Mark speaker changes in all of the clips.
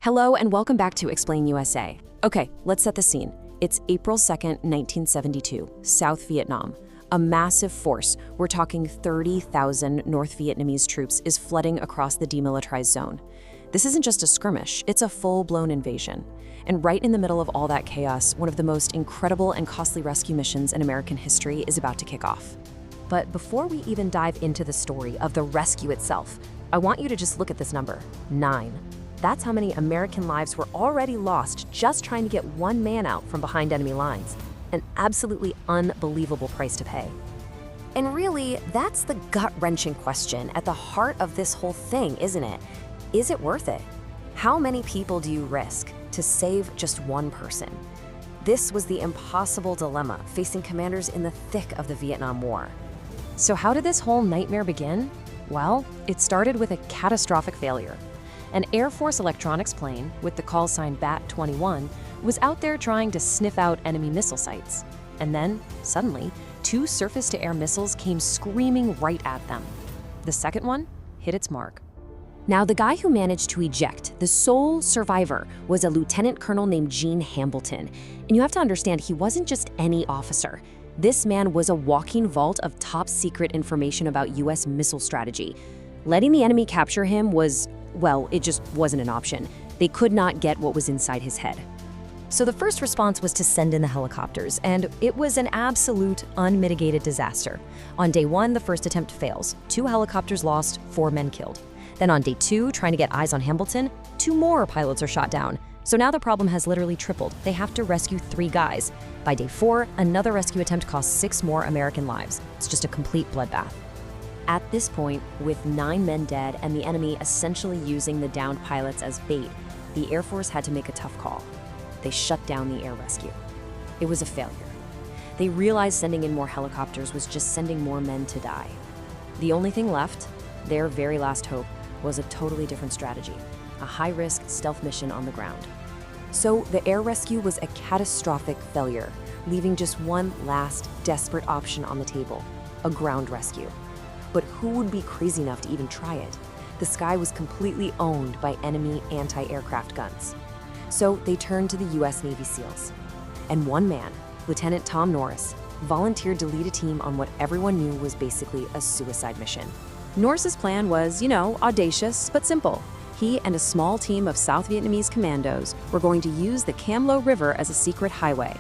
Speaker 1: Hello and welcome back to Explain USA. Okay, let's set the scene. It's April 2nd, 1972, South Vietnam. A massive force, we're talking 30,000 North Vietnamese troops, is flooding across the demilitarized zone. This isn't just a skirmish, it's a full-blown invasion. And right in the middle of all that chaos, one of the most incredible and costly rescue missions in American history is about to kick off. But before we even dive into the story of the rescue itself, I want you to just look at this number, 9. That's how many American lives were already lost just trying to get one man out from behind enemy lines. An absolutely unbelievable price to pay. And really, that's the gut-wrenching question at the heart of this whole thing, isn't it? Is it worth it? How many people do you risk to save just one person? This was the impossible dilemma facing commanders in the thick of the Vietnam War. So how did this whole nightmare begin? Well, it started with a catastrophic failure. An Air Force electronics plane, with the call sign BAT-21, was out there trying to sniff out enemy missile sites. And then, suddenly, 2 surface-to-air missiles came screaming right at them. The second one hit its mark. Now, the guy who managed to eject, the sole survivor, was a lieutenant colonel named Gene Hambleton. And you have to understand, he wasn't just any officer. This man was a walking vault of top-secret information about U.S. missile strategy. Letting the enemy capture him was, well, it just wasn't an option. They could not get what was inside his head. So the first response was to send in the helicopters, and it was an absolute, unmitigated disaster. On day 1, the first attempt fails. 2 helicopters lost, 4 men killed. Then on day 2, trying to get eyes on Hambleton, 2 more pilots are shot down. So now the problem has literally tripled. They have to rescue 3 guys. By day 4, another rescue attempt costs 6 more American lives. It's just a complete bloodbath. At this point, with 9 men dead and the enemy essentially using the downed pilots as bait, the Air Force had to make a tough call. They shut down the air rescue. It was a failure. They realized sending in more helicopters was just sending more men to die. The only thing left, their very last hope, was a totally different strategy, a high-risk stealth mission on the ground. So the air rescue was a catastrophic failure, leaving just one last desperate option on the table, a ground rescue. But who would be crazy enough to even try it? The sky was completely owned by enemy anti-aircraft guns. So they turned to the U.S. Navy SEALs. And one man, Lieutenant Tom Norris, volunteered to lead a team on what everyone knew was basically a suicide mission. Norris's plan was, audacious but simple. He and a small team of South Vietnamese commandos were going to use the Cam Lo River as a secret highway.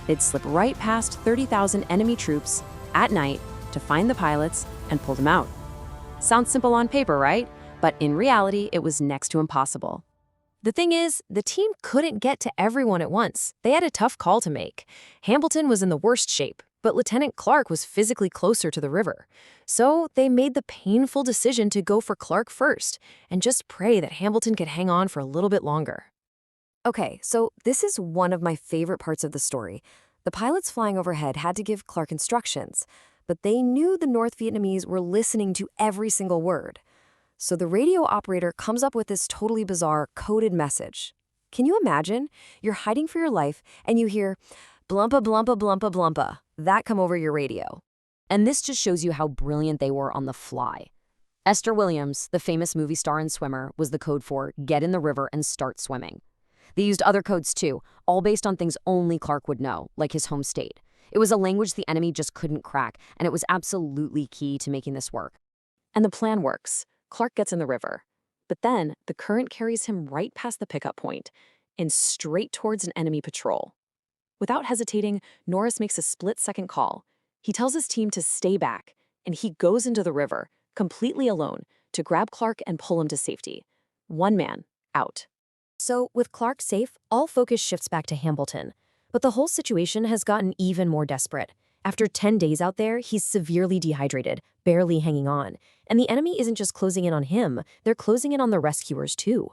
Speaker 1: They'd slip right past 30,000 enemy troops at night to find the pilots and pull them out. Sounds simple on paper, right? But in reality, it was next to impossible. The thing is, the team couldn't get to everyone at once. They had a tough call to make. Hambleton was in the worst shape, but Lieutenant Clark was physically closer to the river. So they made the painful decision to go for Clark first and just pray that Hambleton could hang on for a little bit longer. Okay, so this is one of my favorite parts of the story. The pilots flying overhead had to give Clark instructions, but they knew the North Vietnamese were listening to every single word. So the radio operator comes up with this totally bizarre coded message. Can you imagine? You're hiding for your life and you hear, "Blumpa, blumpa, blumpa, blumpa," that come over your radio. And this just shows you how brilliant they were on the fly. Esther Williams, the famous movie star and swimmer, was the code for get in the river and start swimming. They used other codes too, all based on things only Clark would know, like his home state. It was a language the enemy just couldn't crack, and it was absolutely key to making this work. And the plan works. Clark gets in the river. But then, the current carries him right past the pickup point and straight towards an enemy patrol. Without hesitating, Norris makes a split-second call. He tells his team to stay back, and he goes into the river, completely alone, to grab Clark and pull him to safety. One man, out. So, with Clark safe, all focus shifts back to Hambleton. But the whole situation has gotten even more desperate. After 10 days out there, he's severely dehydrated, barely hanging on. And the enemy isn't just closing in on him, they're closing in on the rescuers too.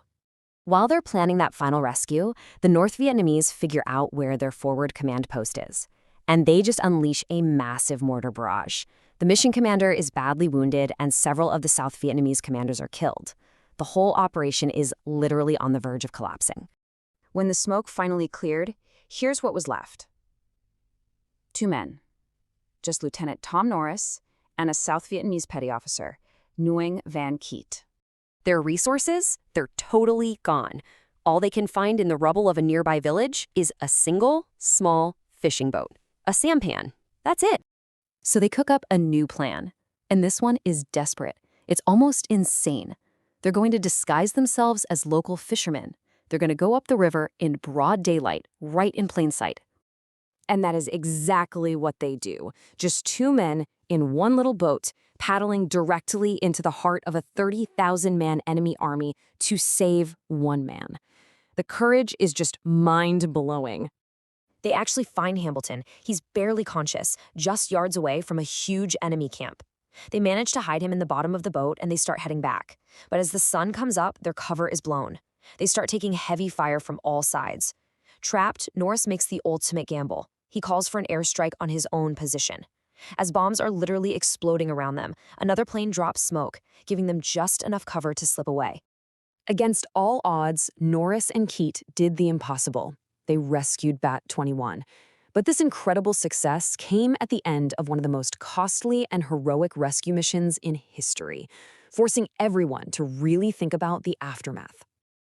Speaker 1: While they're planning that final rescue, the North Vietnamese figure out where their forward command post is. And they just unleash a massive mortar barrage. The mission commander is badly wounded, and several of the South Vietnamese commanders are killed. The whole operation is literally on the verge of collapsing. When the smoke finally cleared, here's what was left. 2 men. Just Lieutenant Tom Norris and a South Vietnamese petty officer, Nguyen Van Kiet. Their resources? They're totally gone. All they can find in the rubble of a nearby village is a single, small fishing boat, a sampan. That's it. So they cook up a new plan. And this one is desperate. It's almost insane. They're going to disguise themselves as local fishermen. They're going to go up the river in broad daylight, right in plain sight. And that is exactly what they do. Just two men in one little boat paddling directly into the heart of a 30,000-man enemy army to save one man. The courage is just mind-blowing. They actually find Hamilton. He's barely conscious, just yards away from a huge enemy camp. They manage to hide him in the bottom of the boat and they start heading back. But as the sun comes up, their cover is blown. They start taking heavy fire from all sides. Trapped, Norris makes the ultimate gamble. He calls for an airstrike on his own position. As bombs are literally exploding around them, another plane drops smoke, giving them just enough cover to slip away. Against all odds, Norris and Kiet did the impossible. They rescued Bat 21. But this incredible success came at the end of one of the most costly and heroic rescue missions in history, forcing everyone to really think about the aftermath.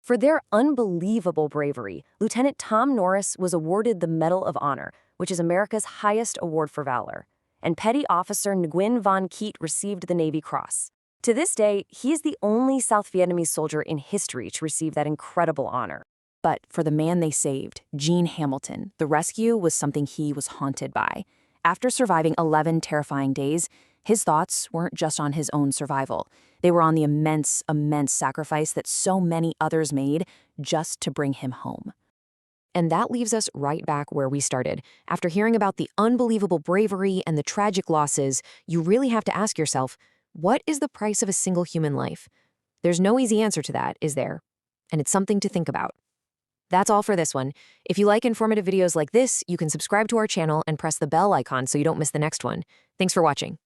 Speaker 1: For their unbelievable bravery, Lieutenant Tom Norris was awarded the Medal of Honor, which is America's highest award for valor, and Petty Officer Nguyen Van Kiet received the Navy Cross. To this day, he is the only South Vietnamese soldier in history to receive that incredible honor. But for the man they saved, Gene Hamilton, the rescue was something he was haunted by. After surviving 11 terrifying days, his thoughts weren't just on his own survival. They were on the immense sacrifice that so many others made just to bring him home. And that leaves us right back where we started. After hearing about the unbelievable bravery and the tragic losses, you really have to ask yourself, what is the price of a single human life? There's no easy answer to that, is there? And it's something to think about. That's all for this one. If you like informative videos like this, you can subscribe to our channel and press the bell icon so you don't miss the next one. Thanks for watching.